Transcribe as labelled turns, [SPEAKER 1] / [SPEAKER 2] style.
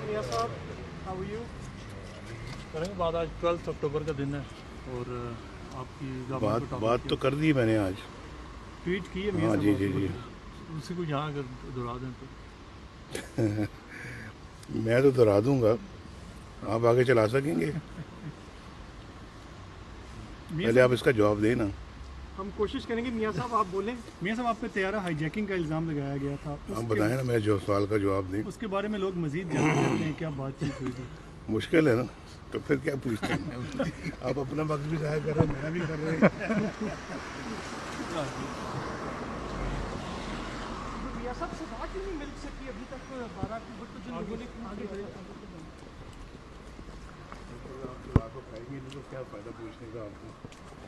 [SPEAKER 1] मियां साहब, how are you?
[SPEAKER 2] करेंगे बात। आज 12 अक्टूबर का दिन है और आपकी
[SPEAKER 3] बात तो कर दी मैंने आज।
[SPEAKER 2] ट्वीट की है मियां
[SPEAKER 3] हाँ
[SPEAKER 2] साहब
[SPEAKER 3] जी
[SPEAKER 2] आपने।
[SPEAKER 3] जी जी।
[SPEAKER 2] उसी को यहाँ अगर दोहरा दें तो।
[SPEAKER 3] मैं तो दोहरा दूंगा, आप आगे चला सकेंगे। पहले आप इसका जवाब दें ना।
[SPEAKER 1] हम कोशिश करेंगे मियां साहब, आप बोलें।
[SPEAKER 2] मियां साहब आप पे तैयारा हाईजैकिंग का इल्ज़ाम लगाया गया था,
[SPEAKER 3] आप बताएं ना, मेरे जो सवाल का जवाब दें।
[SPEAKER 2] उसके बारे में लोग मजीद जानना चाहते हैं, क्या बातचीत हुई थी?
[SPEAKER 3] मुश्किल है ना, तो फिर क्या पूछते हैं। आप अपना वक्त भी ज़ाया कर रहे हैं, मेरा भी कर रहे हैं।
[SPEAKER 1] मियां साहब से बात ही नहीं मिल सकी अभी तक 12 अक्टूबर को जो लोगों ने आगे बढ़े।
[SPEAKER 3] आप तो खाएंगे नहीं तो क्या फ़ायदा पूछने का आपको।